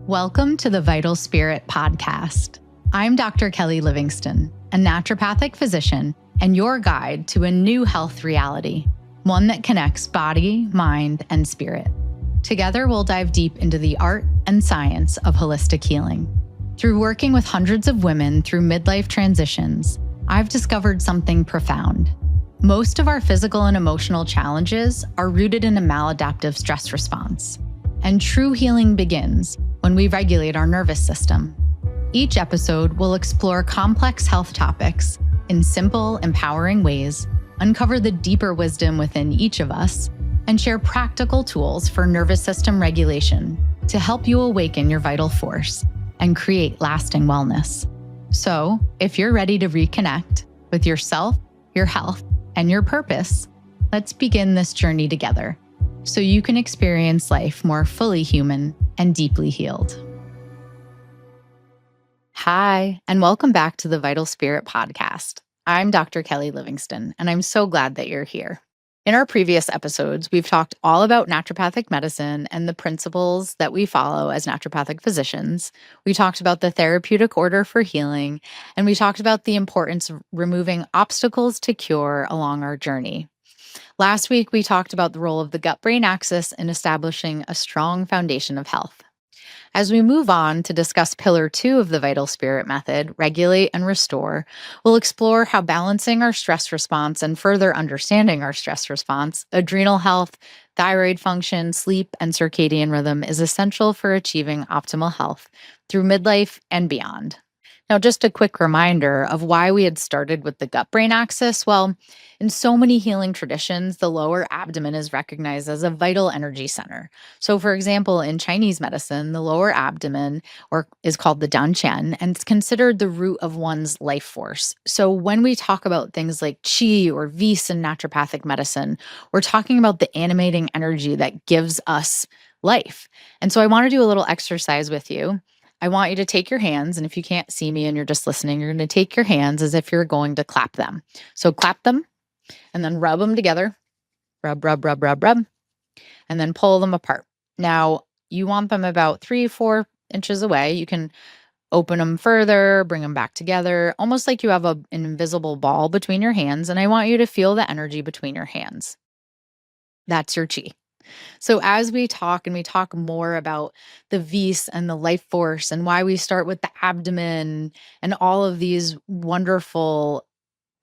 Welcome to the Vital Spirit podcast. I'm Dr. Kelly Livingston, a naturopathic physician and your guide to a new health reality, one that connects body, mind, and spirit. Together, we'll dive deep into the art and science of holistic healing. Through working with hundreds of women through midlife transitions, I've discovered something profound. Most of our physical and emotional challenges are rooted in a maladaptive stress response. And true healing begins when we regulate our nervous system. Each episode will explore complex health topics in simple, empowering ways, uncover the deeper wisdom within each of us, and share practical tools for nervous system regulation to help you awaken your vital force and create lasting wellness. So, if you're ready to reconnect with yourself, your health, and your purpose, let's begin this journey together so you can experience life more fully human and deeply healed. Hi, and welcome back to the Vital Spirit podcast. I'm Dr. Kelly Livingston, and I'm so glad that you're here. In our previous episodes, we've talked all about naturopathic medicine and the principles that we follow as naturopathic physicians. We talked about the therapeutic order for healing, and we talked about the importance of removing obstacles to cure along our journey. Last week, we talked about the role of the gut-brain axis in establishing a strong foundation of health. As we move on to discuss Pillar 2 of the Vital Spirit method, regulate and restore, we'll explore how balancing our stress response and further understanding our stress response, adrenal health, thyroid function, sleep, and circadian rhythm is essential for achieving optimal health through midlife and beyond. Now, just a quick reminder of why we had started with the gut-brain axis. Well, in so many healing traditions, the lower abdomen is recognized as a vital energy center. So, for example, in Chinese medicine, the lower abdomen is called the dantian, and it's considered the root of one's life force. So, when we talk about things like qi or vis in naturopathic medicine, we're talking about the animating energy that gives us life. And so, I want to do a little exercise with you. I want you to take your hands, and if you can't see me and you're just listening, you're going to take your hands as if you're going to clap them. So clap them and then rub them together. Rub, rub, rub, rub, rub, and then pull them apart. Now, you want them about 3-4 inches away. You can open them further, bring them back together, almost like you have an invisible ball between your hands, and I want you to feel the energy between your hands. That's your chi. So as we talk more about the vis and the life force and why we start with the abdomen and all of these wonderful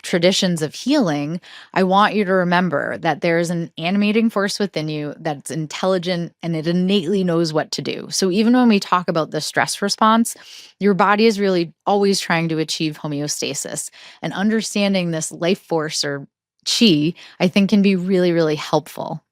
traditions of healing, I want you to remember that there's an animating force within you that's intelligent and it innately knows what to do. So even when we talk about the stress response, your body is really always trying to achieve homeostasis. And understanding this life force or chi, I think can be really, really helpful.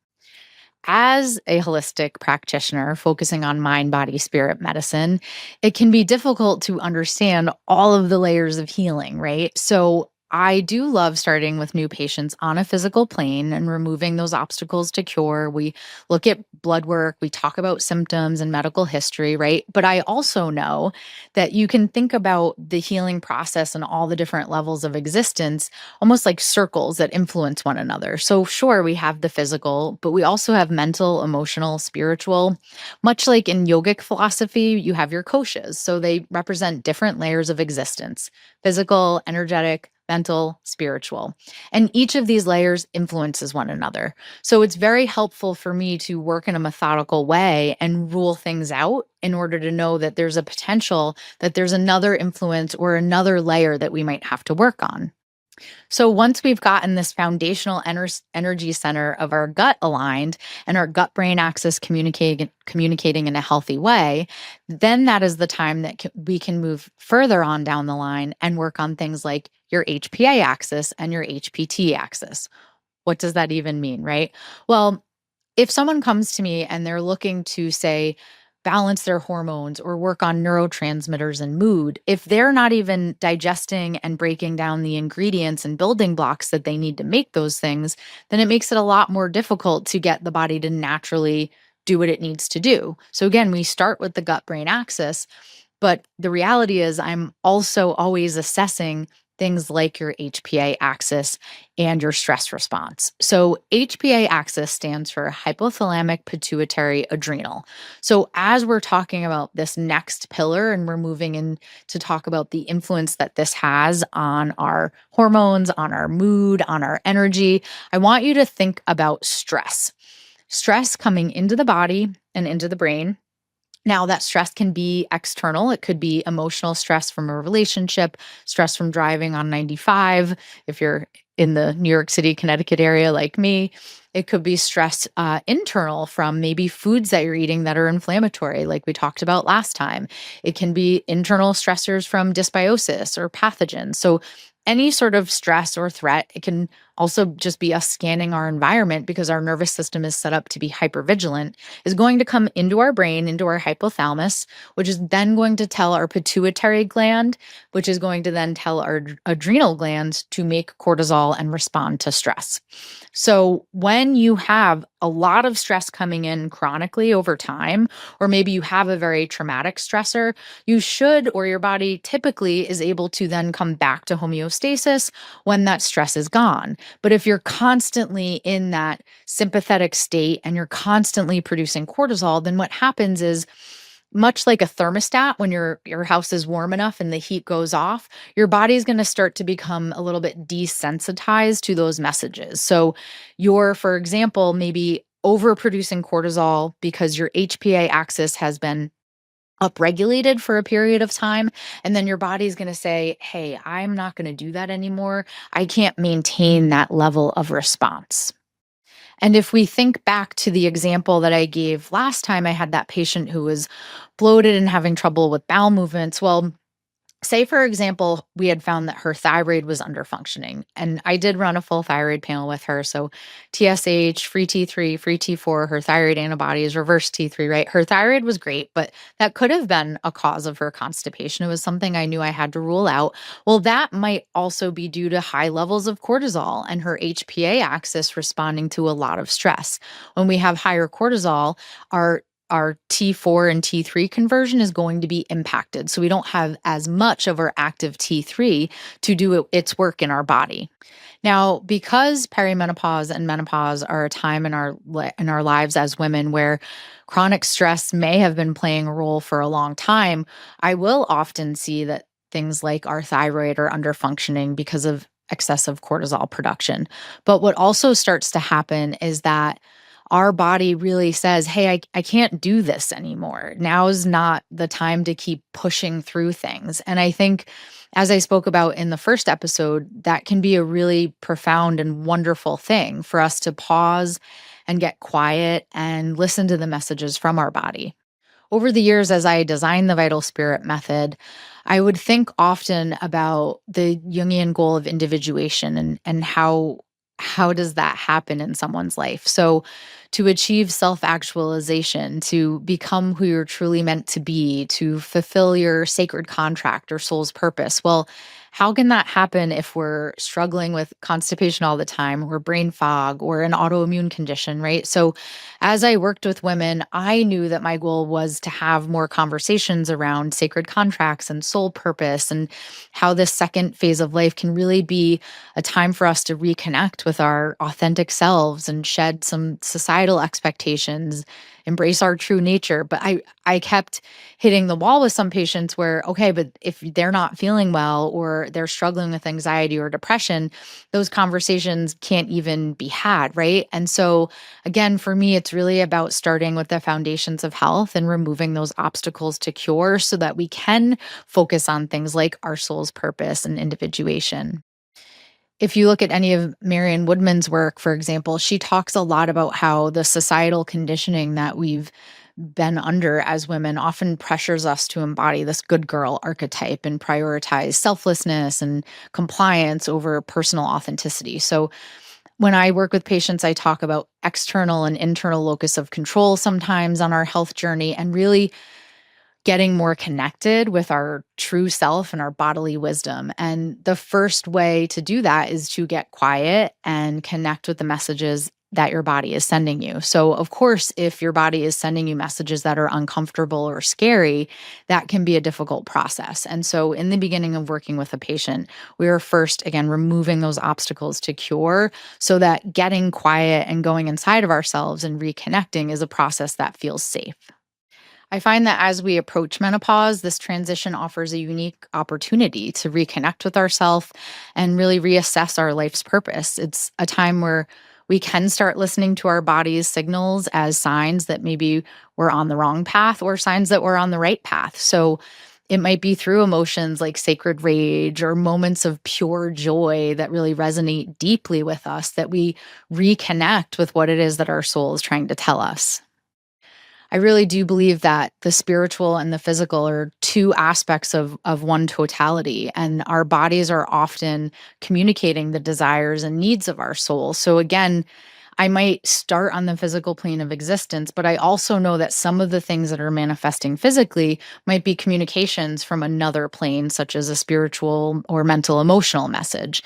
As a holistic practitioner focusing on mind, body, spirit medicine, it can be difficult to understand all of the layers of healing, right? So I do love starting with new patients on a physical plane and removing those obstacles to cure. We look at blood work, we talk about symptoms and medical history, right? But I also know that you can think about the healing process and all the different levels of existence almost like circles that influence one another. So sure, we have the physical, but we also have mental, emotional, spiritual. Much like in yogic philosophy, you have your koshas. So they represent different layers of existence: physical, energetic, mental, spiritual. And each of these layers influences one another. So it's very helpful for me to work in a methodical way and rule things out in order to know that there's a potential that there's another influence or another layer that we might have to work on. So once we've gotten this foundational energy center of our gut aligned and our gut-brain axis communicating in a healthy way, then that is the time that we can move further on down the line and work on things like your HPA axis and your HPT axis. What does that even mean, right? Well, if someone comes to me and they're looking to, say, balance their hormones or work on neurotransmitters and mood, if they're not even digesting and breaking down the ingredients and building blocks that they need to make those things, then it makes it a lot more difficult to get the body to naturally do what it needs to do. So again, we start with the gut-brain axis, but the reality is I'm also always assessing things like your HPA axis and your stress response. So, HPA axis stands for hypothalamic pituitary adrenal. So, as we're talking about this next pillar and we're moving in to talk about the influence that this has on our hormones, on our mood, on our energy, I want you to think about stress. Stress coming into the body and into the brain. Now, that stress can be external. It could be emotional stress from a relationship, stress from driving on 95, if you're in the New York City, Connecticut area like me. It could be stress internal from maybe foods that you're eating that are inflammatory, like we talked about last time. It can be internal stressors from dysbiosis or pathogens. So, any sort of stress or threat, it can also just be us scanning our environment because our nervous system is set up to be hypervigilant, is going to come into our brain, into our hypothalamus, which is then going to tell our pituitary gland, which is going to then tell our adrenal glands to make cortisol and respond to stress. So, when you have a lot of stress coming in chronically over time, or maybe you have a very traumatic stressor, you should, or your body typically is able to then come back to homeostasis when that stress is gone. But if you're constantly in that sympathetic state and you're constantly producing cortisol, then what happens is, much like a thermostat, when your house is warm enough and the heat goes off, your body's going to start to become a little bit desensitized to those messages. So you're, for example, maybe overproducing cortisol because your HPA axis has been upregulated for a period of time. And then your body's going to say, hey, I'm not going to do that anymore. I can't maintain that level of response. And if we think back to the example that I gave last time, I had that patient who was bloated and having trouble with bowel movements. Well, say, for example, we had found that her thyroid was underfunctioning. And I did run a full thyroid panel with her. So TSH, free T3, free T4, her thyroid antibodies, reverse T3, right? Her thyroid was great, but that could have been a cause of her constipation. It was something I knew I had to rule out. Well, that might also be due to high levels of cortisol and her HPA axis responding to a lot of stress. When we have higher cortisol, our T4 and T3 conversion is going to be impacted. So we don't have as much of our active T3 to do its work in our body. Now, because perimenopause and menopause are a time in our lives as women where chronic stress may have been playing a role for a long time, I will often see that things like our thyroid are underfunctioning because of excessive cortisol production. But what also starts to happen is that our body really says, hey, I can't do this anymore. Now's not the time to keep pushing through things. And I think, as I spoke about in the first episode, that can be a really profound and wonderful thing for us to pause and get quiet and listen to the messages from our body. Over the years, as I designed the Vital Spirit method, I would think often about the Jungian goal of individuation and how does that happen in someone's life. So to achieve self-actualization, to become who you're truly meant to be, to fulfill your sacred contract or soul's purpose. Well, how can that happen if we're struggling with constipation all the time, or brain fog, or an autoimmune condition, right? So as I worked with women, I knew that my goal was to have more conversations around sacred contracts and soul purpose, and how this second phase of life can really be a time for us to reconnect with our authentic selves and shed some societal expectations, embrace our true nature. But I kept hitting the wall with some patients where, okay, but if they're not feeling well or they're struggling with anxiety or depression, those conversations can't even be had, right? And so again, for me, it's really about starting with the foundations of health and removing those obstacles to cure so that we can focus on things like our soul's purpose and individuation. If you look at any of Marion Woodman's work, for example, she talks a lot about how the societal conditioning that we've been under as women often pressures us to embody this good girl archetype and prioritize selflessness and compliance over personal authenticity. So when I work with patients, I talk about external and internal locus of control sometimes on our health journey, and really getting more connected with our true self and our bodily wisdom. And the first way to do that is to get quiet and connect with the messages that your body is sending you. So, of course, if your body is sending you messages that are uncomfortable or scary, that can be a difficult process. And so, in the beginning of working with a patient, we are first, again, removing those obstacles to cure so that getting quiet and going inside of ourselves and reconnecting is a process that feels safe. I find that as we approach menopause, this transition offers a unique opportunity to reconnect with ourselves and really reassess our life's purpose. It's a time where we can start listening to our body's signals as signs that maybe we're on the wrong path or signs that we're on the right path. So it might be through emotions like sacred rage or moments of pure joy that really resonate deeply with us that we reconnect with what it is that our soul is trying to tell us. I really do believe that the spiritual and the physical are two aspects of one totality, and our bodies are often communicating the desires and needs of our soul. So again, I might start on the physical plane of existence, but I also know that some of the things that are manifesting physically might be communications from another plane, such as a spiritual or mental emotional message.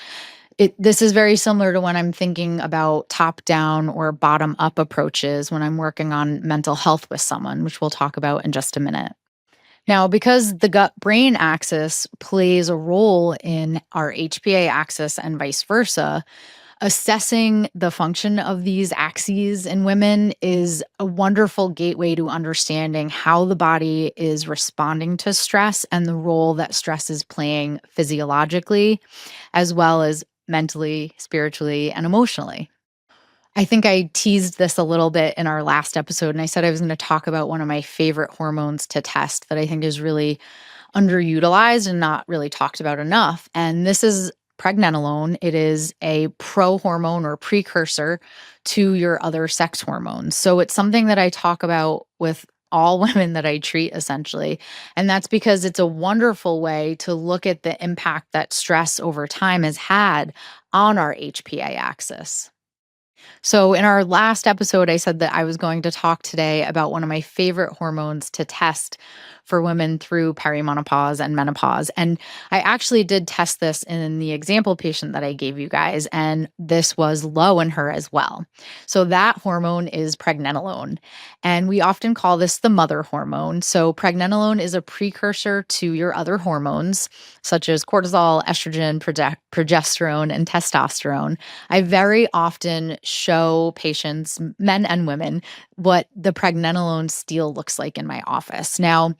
This is very similar to when I'm thinking about top-down or bottom-up approaches when I'm working on mental health with someone, which we'll talk about in just a minute. Now, because the gut-brain axis plays a role in our HPA axis and vice versa, assessing the function of these axes in women is a wonderful gateway to understanding how the body is responding to stress and the role that stress is playing physiologically, as well as mentally, spiritually, and emotionally. I think I teased this a little bit in our last episode, and I said I was going to talk about one of my favorite hormones to test that I think is really underutilized and not really talked about enough. And this is pregnenolone. It is a prohormone or precursor to your other sex hormones. So it's something that I talk about with all women that I treat essentially. And that's because it's a wonderful way to look at the impact that stress over time has had on our HPA axis. So, in our last episode, I said that I was going to talk today about one of my favorite hormones to test for women through perimenopause and menopause. And I actually did test this in the example patient that I gave you guys, and this was low in her as well. So, that hormone is pregnenolone. And we often call this the mother hormone. So, pregnenolone is a precursor to your other hormones, such as cortisol, estrogen, progesterone, and testosterone. I very often show patients, men and women, what the pregnenolone steal looks like in my office. Now,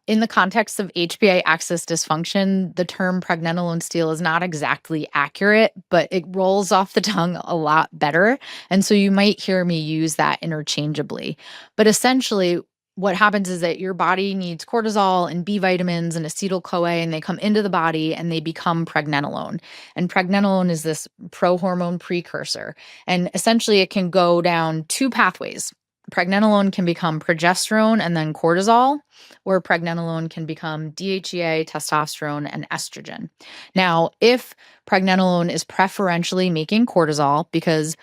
in the context of HPA axis dysfunction, the term pregnenolone steal is not exactly accurate, but it rolls off the tongue a lot better. And so you might hear me use that interchangeably. But essentially, what happens is that your body needs cortisol and B vitamins and acetyl CoA, and they come into the body and they become pregnenolone. And pregnenolone is this prohormone precursor. And essentially, it can go down two pathways. Pregnenolone can become progesterone and then cortisol, or pregnenolone can become DHEA, testosterone, and estrogen. Now, if pregnenolone is preferentially making cortisol, because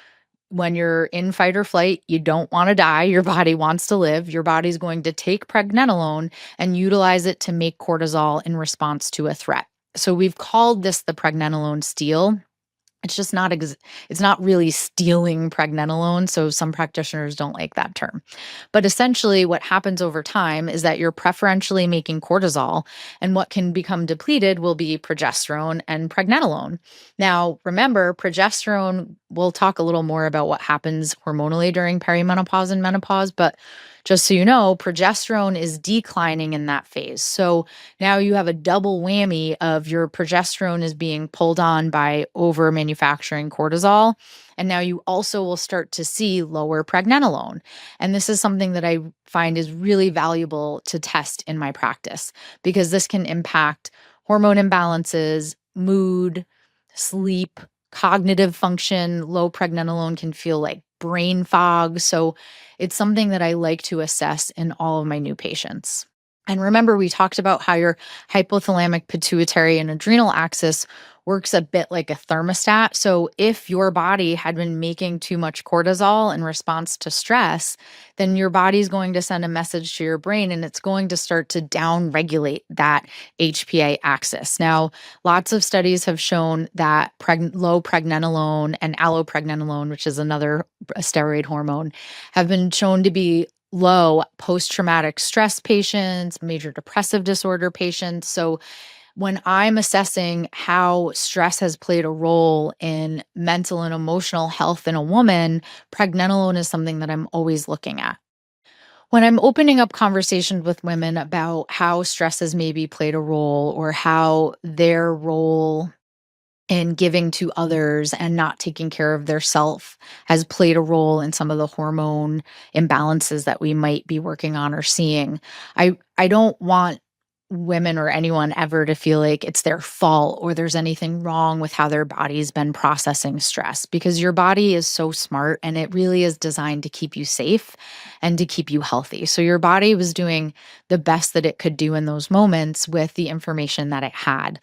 when you're in fight or flight, you don't want to die, your body wants to live, your body's going to take pregnenolone and utilize it to make cortisol in response to a threat. So we've called this the pregnenolone steal. It's just not it's not really stealing pregnenolone, so some practitioners don't like that term. But essentially what happens over time is that you're preferentially making cortisol, and what can become depleted will be progesterone and pregnenolone. Now, remember, progesterone, we'll talk a little more about what happens hormonally during perimenopause and menopause, but just so you know, progesterone is declining in that phase. So now you have a double whammy of your progesterone is being pulled on by over manufacturing cortisol. And now you also will start to see lower pregnenolone. And this is something that I find is really valuable to test in my practice because this can impact hormone imbalances, mood, sleep, cognitive function. Low pregnenolone can feel like brain fog. So it's something that I like to assess in all of my new patients. And remember, we talked about how your hypothalamic, pituitary, and adrenal axis works a bit like a thermostat. So if your body had been making too much cortisol in response to stress, then your body's going to send a message to your brain and it's going to start to down regulate that HPA axis. Now, lots of studies have shown that low pregnenolone and allopregnenolone, which is another steroid hormone, have been shown to be low post-traumatic stress patients, major depressive disorder patients. So when I'm assessing how stress has played a role in mental and emotional health in a woman, pregnenolone is something that I'm always looking at. When I'm opening up conversations with women about how stress has maybe played a role or how their role in giving to others and not taking care of their self has played a role in some of the hormone imbalances that we might be working on or seeing. I don't want women or anyone ever to feel like it's their fault or there's anything wrong with how their body's been processing stress, because your body is so smart and it really is designed to keep you safe and to keep you healthy. So your body was doing the best that it could do in those moments with the information that it had.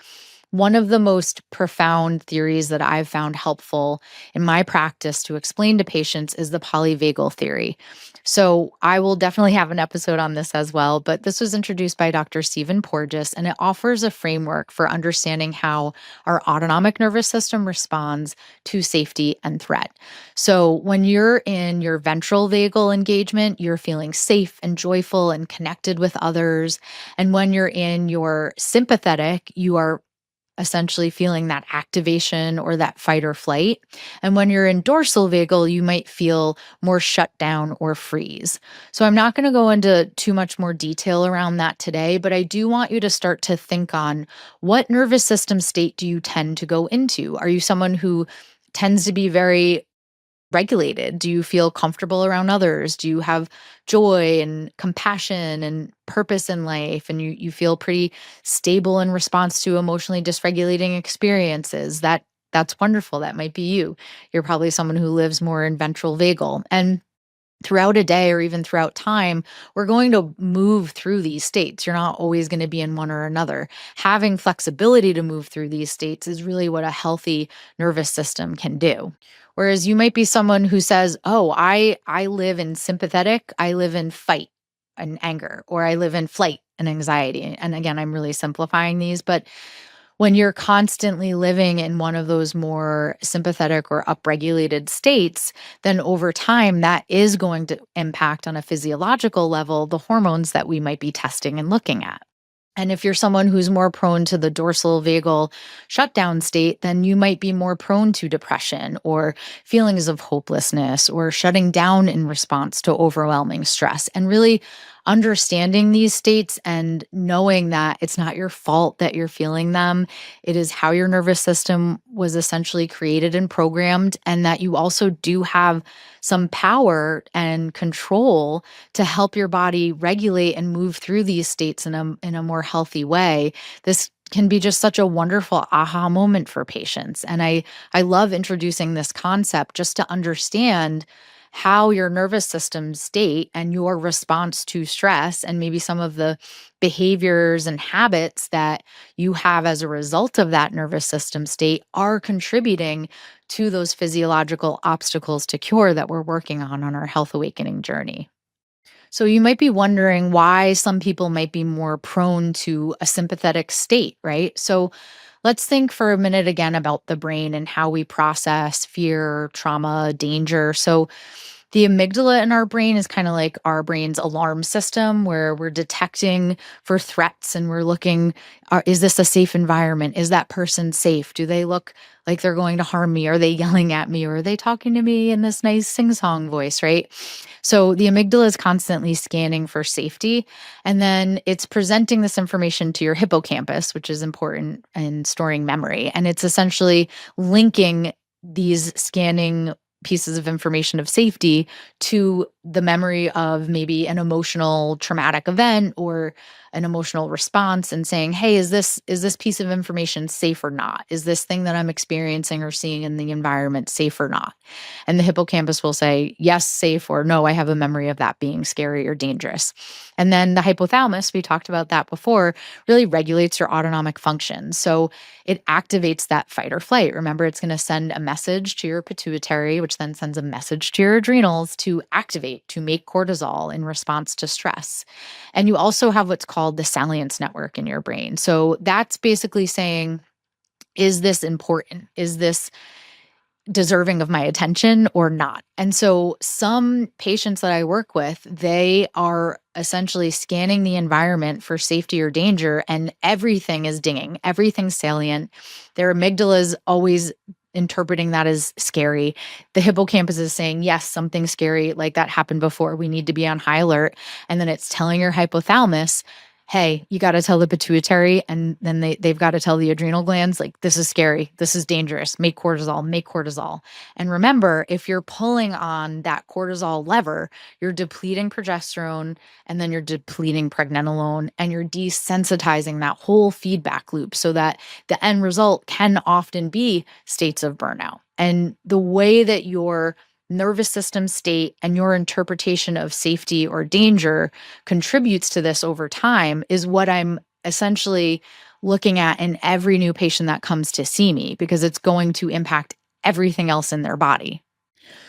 One of the most profound theories that I've found helpful in my practice to explain to patients is the polyvagal theory. So I will definitely have an episode on this as well, but this was introduced by Dr. Stephen Porges, and it offers a framework for understanding how our autonomic nervous system responds to safety and threat. So when you're in your ventral vagal engagement, you're feeling safe and joyful and connected with others. And when you're in your sympathetic, you are essentially feeling that activation or that fight or flight. And when you're in dorsal vagal, you might feel more shut down or freeze. So I'm not going to go into too much more detail around that today, but I do want you to start to think on what nervous system state do you tend to go into? Are you someone who tends to be very regulated? Do you feel comfortable around others? Do you have joy and compassion and purpose in life? And you feel pretty stable in response to emotionally dysregulating experiences? That's wonderful. That might be you. You're probably someone who lives more in ventral vagal. And throughout a day or even throughout time, we're going to move through these states. You're not always going to be in one or another. Having flexibility to move through these states is really what a healthy nervous system can do. Whereas you might be someone who says, "Oh, I live in sympathetic, I live in fight and anger, or I live in flight and anxiety." And again, I'm really simplifying these, but when you're constantly living in one of those more sympathetic or upregulated states, then over time, that is going to impact on a physiological level the hormones that we might be testing and looking at. And if you're someone who's more prone to the dorsal vagal shutdown state, then you might be more prone to depression or feelings of hopelessness or shutting down in response to overwhelming stress. And really understanding these states and knowing that it's not your fault that you're feeling them. It is how your nervous system was essentially created and programmed, and that you also do have some power and control to help your body regulate and move through these states in a more healthy way. This can be just such a wonderful aha moment for patients. And I love introducing this concept just to understand how your nervous system state and your response to stress and maybe some of the behaviors and habits that you have as a result of that nervous system state are contributing to those physiological obstacles to cure that we're working on our health awakening journey. So you might be wondering why some people might be more prone to a sympathetic state, right? So let's think for a minute again about the brain and how we process fear, trauma, danger. So the amygdala in our brain is kind of like our brain's alarm system where we're detecting for threats and we're looking, is this a safe environment? Is that person safe? Do they look like they're going to harm me? Are they yelling at me? Or are they talking to me in this nice sing-song voice, right? So the amygdala is constantly scanning for safety. And then it's presenting this information to your hippocampus, which is important in storing memory. And it's essentially linking these scanning pieces of information of safety to the memory of maybe an emotional traumatic event or an emotional response and saying, hey, is this piece of information safe or not? Is this thing that I'm experiencing or seeing in the environment safe or not? And the hippocampus will say yes, safe, or no, I have a memory of that being scary or dangerous. And then the hypothalamus, we talked about that before, really regulates your autonomic function. So it activates that fight or flight. Remember, it's going to send a message to your pituitary, which then sends a message to your adrenals to activate, to make cortisol in response to stress. And you also have what's called the salience network in your brain. So that's basically saying, is this important? Is this deserving of my attention or not? And so some patients that I work with, they are essentially scanning the environment for safety or danger, and everything is dinging, everything's salient. Their amygdala is always interpreting that as scary. The hippocampus is saying, yes, something scary like that happened before. We need to be on high alert. And then it's telling your hypothalamus, hey, you got to tell the pituitary, and then they've got to tell the adrenal glands, like, this is scary, this is dangerous, make cortisol, make cortisol. And remember, if you're pulling on that cortisol lever, you're depleting progesterone, and then you're depleting pregnenolone, and you're desensitizing that whole feedback loop, so that the end result can often be states of burnout. And the way that your nervous system state and your interpretation of safety or danger contributes to this over time is what I'm essentially looking at in every new patient that comes to see me, because it's going to impact everything else in their body.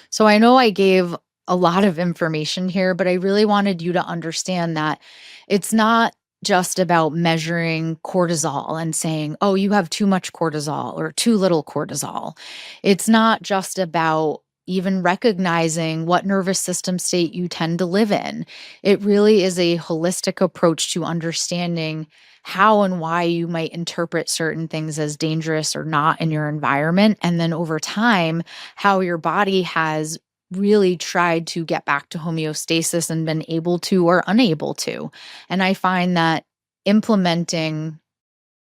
So I know I gave a lot of information here, but I really wanted you to understand that it's not just about measuring cortisol and saying, oh, you have too much cortisol or too little cortisol. It's not just about even recognizing what nervous system state you tend to live in. It really is a holistic approach to understanding how and why you might interpret certain things as dangerous or not in your environment. And then over time, how your body has really tried to get back to homeostasis and been able to or unable to. And I find that implementing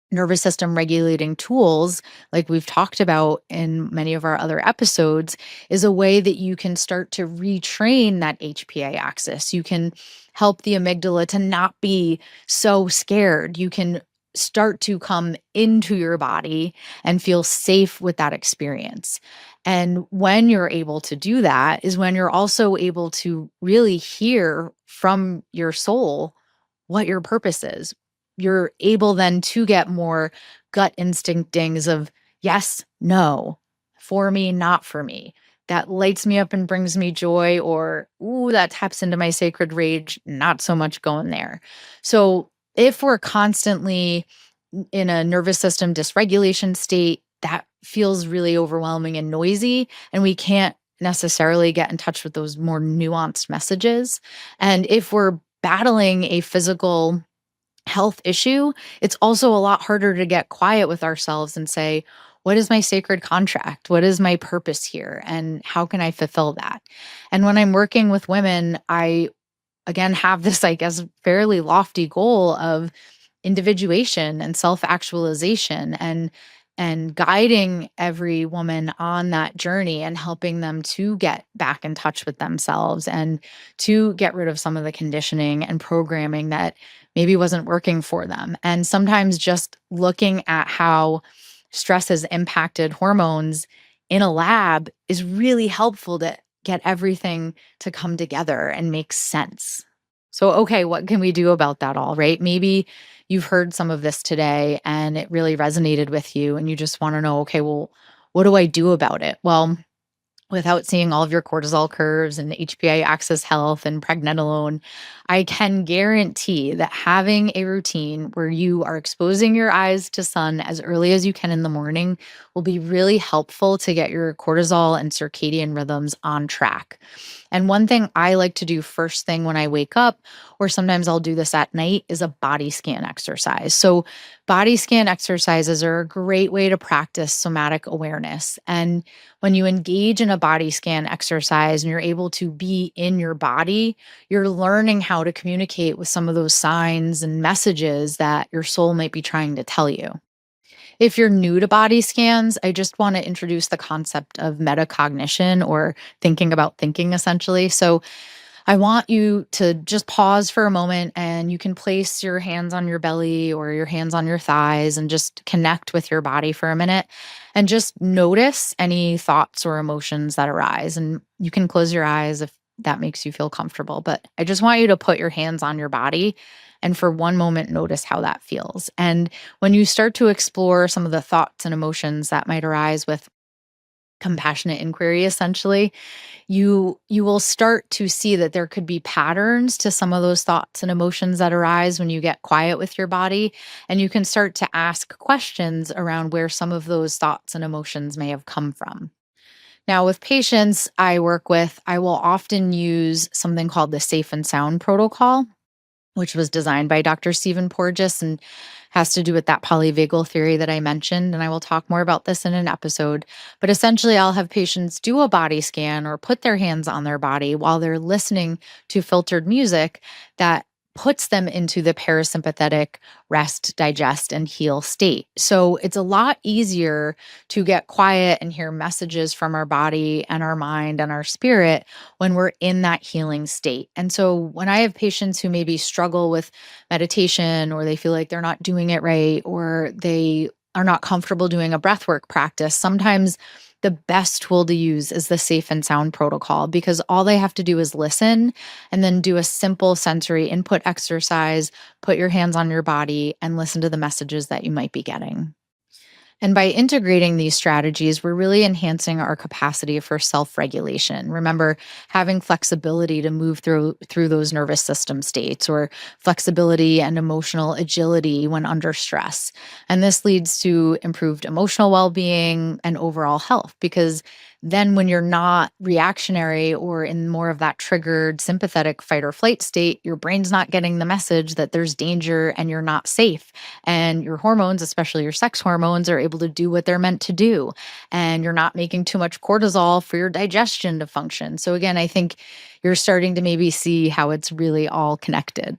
nervous system regulating tools, like we've talked about in many of our other episodes, is a way that you can start to retrain that HPA axis. You can help the amygdala to not be so scared. You can start to come into your body and feel safe with that experience. And when you're able to do that is when you're also able to really hear from your soul what your purpose is. You're able then to get more gut instinct dings of yes, no, for me, not for me. That lights me up and brings me joy, or ooh, that taps into my sacred rage, not so much going there. So if we're constantly in a nervous system dysregulation state, that feels really overwhelming and noisy, and we can't necessarily get in touch with those more nuanced messages. And if we're battling a physical health issue, it's also a lot harder to get quiet with ourselves and say, what is my sacred contract? What is my purpose here? And how can I fulfill that? And when I'm working with women, I again have this, I guess, fairly lofty goal of individuation and self-actualization, and guiding every woman on that journey and helping them to get back in touch with themselves and to get rid of some of the conditioning and programming that maybe wasn't working for them. And sometimes just looking at how stress has impacted hormones in a lab is really helpful to get everything to come together and make sense. So, okay, what can we do about that all, right? Maybe you've heard some of this today and it really resonated with you and you just want to know, okay, well, what do I do about it? Well, without seeing all of your cortisol curves and HPA axis health and pregnenolone, I can guarantee that having a routine where you are exposing your eyes to sun as early as you can in the morning will be really helpful to get your cortisol and circadian rhythms on track. And one thing I like to do first thing when I wake up, or sometimes I'll do this at night, is a body scan exercise. So, body scan exercises are a great way to practice somatic awareness. And when you engage in a body scan exercise and you're able to be in your body, you're learning how to communicate with some of those signs and messages that your soul might be trying to tell you. If you're new to body scans, I just want to introduce the concept of metacognition, or thinking about thinking, essentially. So I want you to just pause for a moment, and you can place your hands on your belly or your hands on your thighs and just connect with your body for a minute and just notice any thoughts or emotions that arise. And you can close your eyes if that makes you feel comfortable. But I just want you to put your hands on your body and for one moment notice how that feels. And when you start to explore some of the thoughts and emotions that might arise with compassionate inquiry, essentially, you will start to see that there could be patterns to some of those thoughts and emotions that arise when you get quiet with your body, and you can start to ask questions around where some of those thoughts and emotions may have come from. Now, with patients I work with, I will often use something called the safe and sound protocol, which was designed by Dr. Stephen Porges and has to do with that polyvagal theory that I mentioned. And I will talk more about this in an episode. But essentially, I'll have patients do a body scan or put their hands on their body while they're listening to filtered music that puts them into the parasympathetic rest, digest, and heal state. So it's a lot easier to get quiet and hear messages from our body and our mind and our spirit when we're in that healing state. And so when I have patients who maybe struggle with meditation or they feel like they're not doing it right or they are not comfortable doing a breathwork practice, sometimes the best tool to use is the safe and sound protocol because all they have to do is listen and then do a simple sensory input exercise, put your hands on your body and listen to the messages that you might be getting. And by integrating these strategies, we're really enhancing our capacity for self-regulation. Remember, having flexibility to move through those nervous system states or flexibility and emotional agility when under stress. And this leads to improved emotional well-being and overall health because then when you're not reactionary or in more of that triggered sympathetic fight or flight state, your brain's not getting the message that there's danger and you're not safe. And your hormones, especially your sex hormones, are able to do what they're meant to do. And you're not making too much cortisol for your digestion to function. So, again, I think you're starting to maybe see how it's really all connected.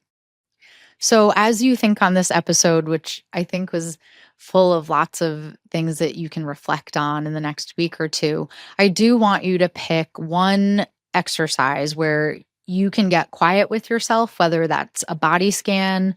So, as you think on this episode, which I think was full of lots of things that you can reflect on in the next week or two, I do want you to pick one exercise where you can get quiet with yourself, whether that's a body scan,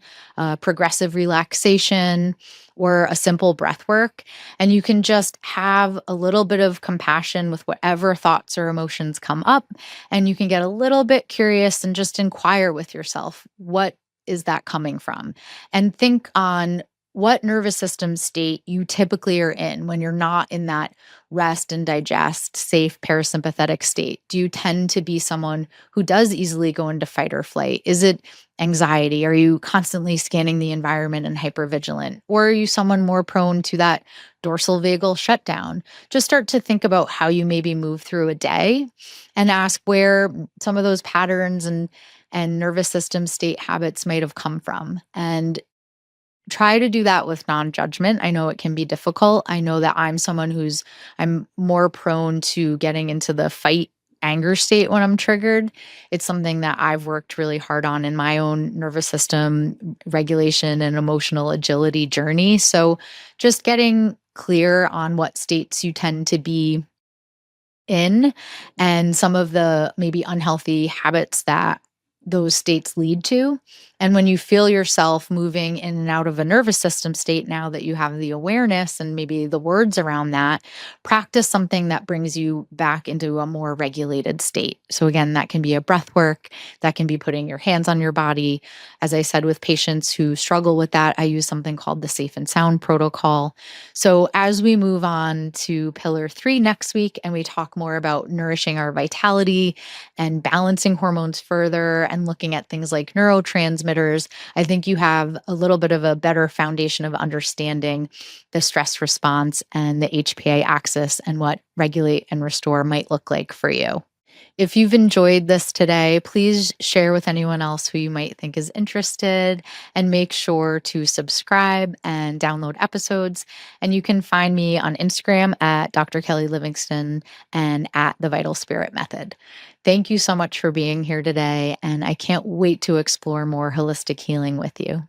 progressive relaxation, or a simple breath work. And you can just have a little bit of compassion with whatever thoughts or emotions come up. And you can get a little bit curious and just inquire with yourself what is that coming from? And think on what nervous system state you typically are in when you're not in that rest and digest, safe parasympathetic state. Do you tend to be someone who does easily go into fight or flight? Is it anxiety? Are you constantly scanning the environment and hypervigilant? Or are you someone more prone to that dorsal vagal shutdown? Just start to think about how you maybe move through a day and ask where some of those patterns and nervous system state habits might have come from. And try to do that with non-judgment. I know it can be difficult. I know that I'm more prone to getting into the fight anger state when I'm triggered. It's something that I've worked really hard on in my own nervous system regulation and emotional agility journey. So just getting clear on what states you tend to be in and some of the maybe unhealthy habits that those states lead to. And when you feel yourself moving in and out of a nervous system state, now that you have the awareness and maybe the words around that, practice something that brings you back into a more regulated state. So, again, that can be a breath work, that can be putting your hands on your body. As I said, with patients who struggle with that, I use something called the safe and sound protocol. So, as we move on to pillar 3 next week and we talk more about nourishing our vitality and balancing hormones further and looking at things like neurotransmitters, I think you have a little bit of a better foundation of understanding the stress response and the HPA axis and what regulate and restore might look like for you. If you've enjoyed this today, please share with anyone else who you might think is interested and make sure to subscribe and download episodes. And you can find me on Instagram at Dr. Kelly Livingston and at the Vital Spirit Method. Thank you so much for being here today. And I can't wait to explore more holistic healing with you.